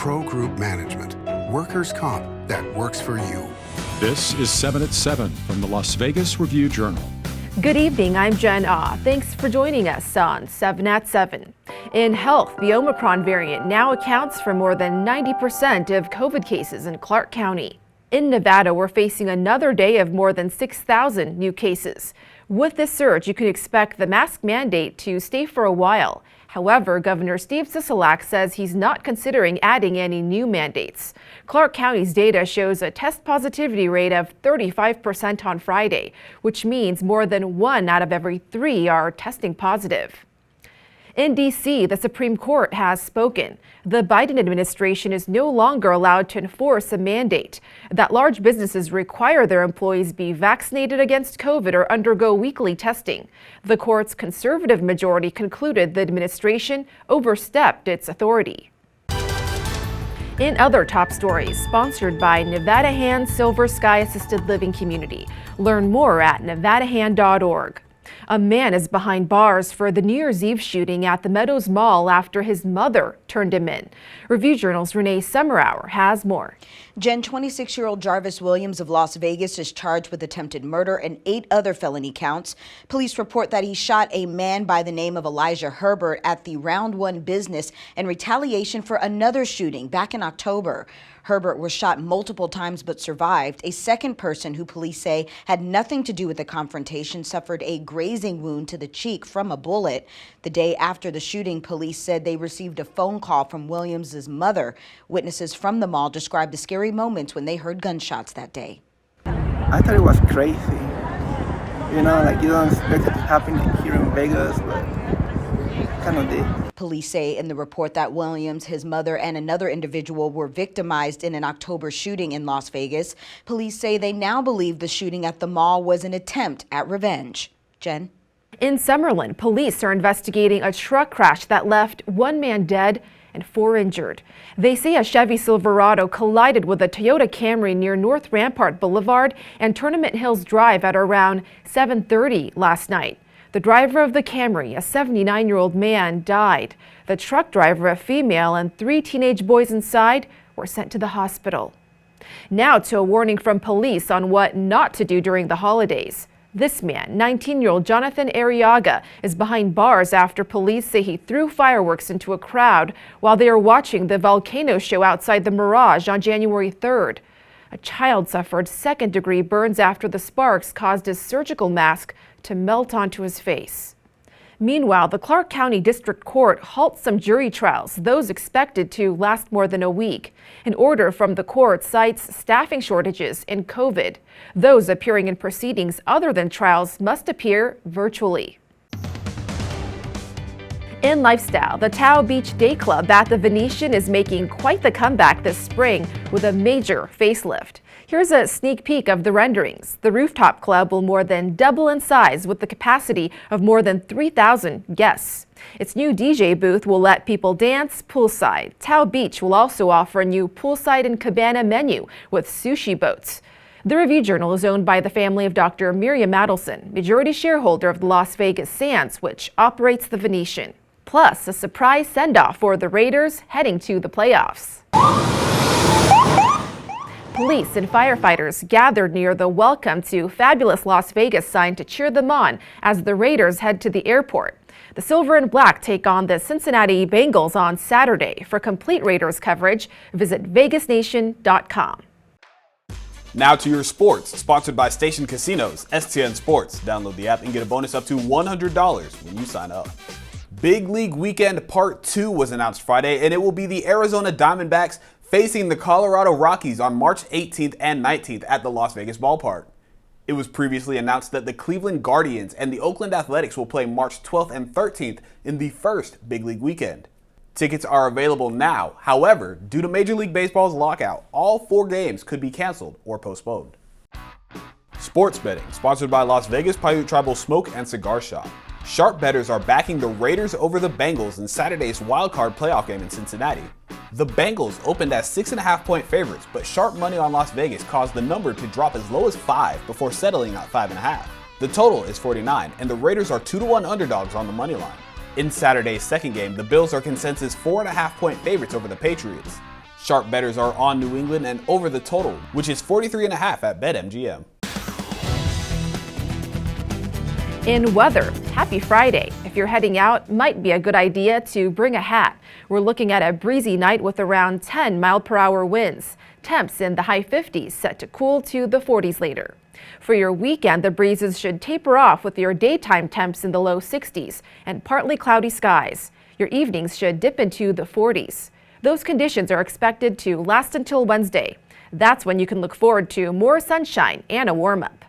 Pro Group Management. Workers' comp that works for you. This is 7 at 7 from the Las Vegas Review-Journal. Good evening, I'm Jen Ah. Thanks for joining us on 7 at 7. In health, the Omicron variant now accounts for more than 90% of COVID cases in Clark County. In Nevada, we're facing another day of more than 6,000 new cases. With this surge, you can expect the mask mandate to stay for a while. However, Governor Steve Sisolak says he's not considering adding any new mandates. Clark County's data shows a test positivity rate of 35% on Friday, which means more than 1 out of every 3 are testing positive. In D.C., the Supreme Court has spoken. The Biden administration is no longer allowed to enforce a mandate that large businesses require their employees be vaccinated against COVID or undergo weekly testing. The court's conservative majority concluded the administration overstepped its authority. In other top stories, sponsored by Nevada Hand Silver Sky Assisted Living Community. Learn more at nevadahand.org. A man is behind bars for the New Year's Eve shooting at the Meadows Mall after his mother turned him in. Review-Journal's Renee Summerhour has more. Jen, 26-year-old Jarvis Williams of Las Vegas is charged with attempted murder and 8 other felony counts. Police report that he shot a man by the name of Elijah Herbert at the Round One business in retaliation for another shooting back in October. Herbert was shot multiple times but survived. A second person who police say had nothing to do with the confrontation suffered a grazing wound to the cheek from a bullet. The day after the shooting, police said they received a phone call from Williams's mother. Witnesses from the mall described the scary moments when they heard gunshots that day. I thought it was crazy. You know, like you don't expect it to happen here in Vegas, but kind of did. Police say in the report that Williams, his mother, and another individual were victimized in an October shooting in Las Vegas. Police say they now believe the shooting at the mall was an attempt at revenge. Jen? In Summerlin, police are investigating a truck crash that left 1 man dead and 4 injured. They say a Chevy Silverado collided with a Toyota Camry near North Rampart Boulevard and Tournament Hills Drive at around 7:30 last night. The driver of the Camry, a 79-year-old man, died. The truck driver, a female, and 3 teenage boys inside were sent to the hospital. Now to a warning from police on what not to do during the holidays. This man, 19-year-old Jonathan Arriaga, is behind bars after police say he threw fireworks into a crowd while they were watching the volcano show outside the Mirage on January 3rd. A child suffered second-degree burns after the sparks caused his surgical mask to melt onto his face. Meanwhile, the Clark County District Court halts some jury trials, those expected to last more than a week. An order from the court cites staffing shortages and COVID. Those appearing in proceedings other than trials must appear virtually. In lifestyle, the Tao Beach Dayclub at the Venetian is making quite the comeback this spring with a major facelift. Here's a sneak peek of the renderings. The rooftop club will more than double in size with the capacity of more than 3,000 guests. Its new DJ booth will let people dance poolside. Tao Beach will also offer a new poolside and cabana menu with sushi boats. The Review-Journal is owned by the family of Dr. Miriam Adelson, majority shareholder of the Las Vegas Sands, which operates the Venetian. Plus, a surprise send-off for the Raiders heading to the playoffs. Police and firefighters gathered near the Welcome to Fabulous Las Vegas sign to cheer them on as the Raiders head to the airport. The Silver and Black take on the Cincinnati Bengals on Saturday. For complete Raiders coverage, visit vegasnation.com. Now to your sports, sponsored by Station Casinos, STN Sports. Download the app and get a bonus up to $100 when you sign up. Big League Weekend Part 2 was announced Friday, and it will be the Arizona Diamondbacks facing the Colorado Rockies on March 18th and 19th at the Las Vegas ballpark. It was previously announced that the Cleveland Guardians and the Oakland Athletics will play March 12th and 13th in the first Big League Weekend. Tickets are available now. However, due to Major League Baseball's lockout, all 4 games could be canceled or postponed. Sports betting, sponsored by Las Vegas Paiute Tribal Smoke and Cigar Shop. Sharp bettors are backing the Raiders over the Bengals in Saturday's wildcard playoff game in Cincinnati. The Bengals opened as 6.5-point favorites, but sharp money on Las Vegas caused the number to drop as low as 5 before settling at 5.5. The total is 49, and the Raiders are 2-1 underdogs on the money line. In Saturday's second game, the Bills are consensus 4.5-point favorites over the Patriots. Sharp bettors are on New England and over the total, which is 43.5 at BetMGM. In weather, happy Friday. If you're heading out, might be a good idea to bring a hat. We're looking at a breezy night with around 10 mile-per-hour winds. Temps in the high 50s, set to cool to the 40s later. For your weekend, the breezes should taper off with your daytime temps in the low 60s and partly cloudy skies. Your evenings should dip into the 40s. Those conditions are expected to last until Wednesday. That's when you can look forward to more sunshine and a warm-up.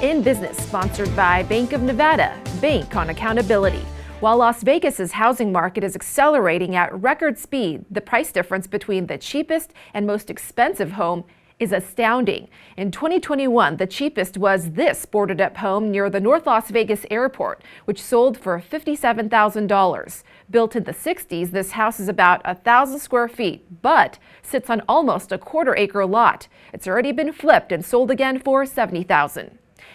In Business, sponsored by Bank of Nevada, Bank on Accountability. While Las Vegas's housing market is accelerating at record speed, the price difference between the cheapest and most expensive home is astounding. In 2021, the cheapest was this boarded-up home near the North Las Vegas airport, which sold for $57,000. Built in the 60s, this house is about 1,000 square feet, but sits on almost a quarter-acre lot. It's already been flipped and sold again for $70,000.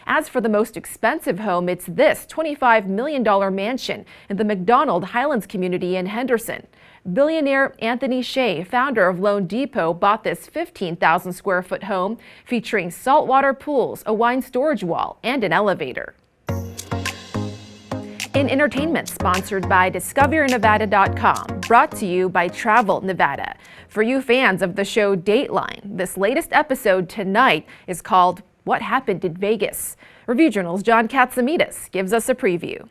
As for the most expensive home, it's this $25 million mansion in the McDonald Highlands community in Henderson. Billionaire Anthony Shea, founder of Loan Depot, bought this 15,000 square foot home featuring saltwater pools, a wine storage wall, and an elevator. In entertainment, sponsored by DiscoverNevada.com, brought to you by Travel Nevada. For you fans of the show Dateline, this latest episode tonight is called What Happened in Vegas? Review Journal's John Katsimides gives us a preview.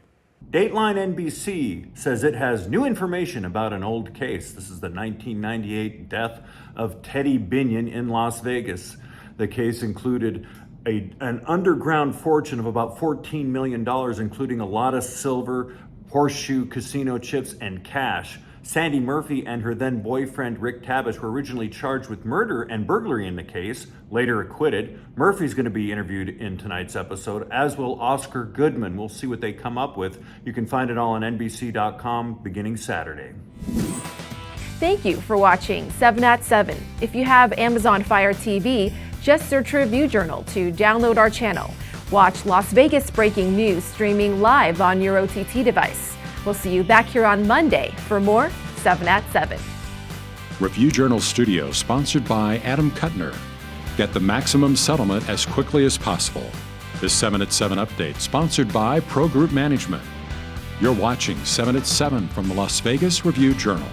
Dateline NBC says it has new information about an old case. This is the 1998 death of Teddy Binion in Las Vegas. The case included an underground fortune of about $14 million, including a lot of silver, horseshoe casino chips, and cash. Sandy Murphy and her then boyfriend Rick Tabish were originally charged with murder and burglary in the case, later acquitted. Murphy's going to be interviewed in tonight's episode, as will Oscar Goodman. We'll see what they come up with. You can find it all on NBC.com beginning Saturday. Thank you for watching 7 at 7. If you have Amazon Fire TV, just search Review Journal to download our channel. Watch Las Vegas breaking news streaming live on your OTT device. We'll see you back here on Monday for more 7 at 7. Review Journal Studio, sponsored by Adam Kuttner. Get the maximum settlement as quickly as possible. This 7 at 7 update, sponsored by Pro Group Management. You're watching 7 at 7 from the Las Vegas Review Journal.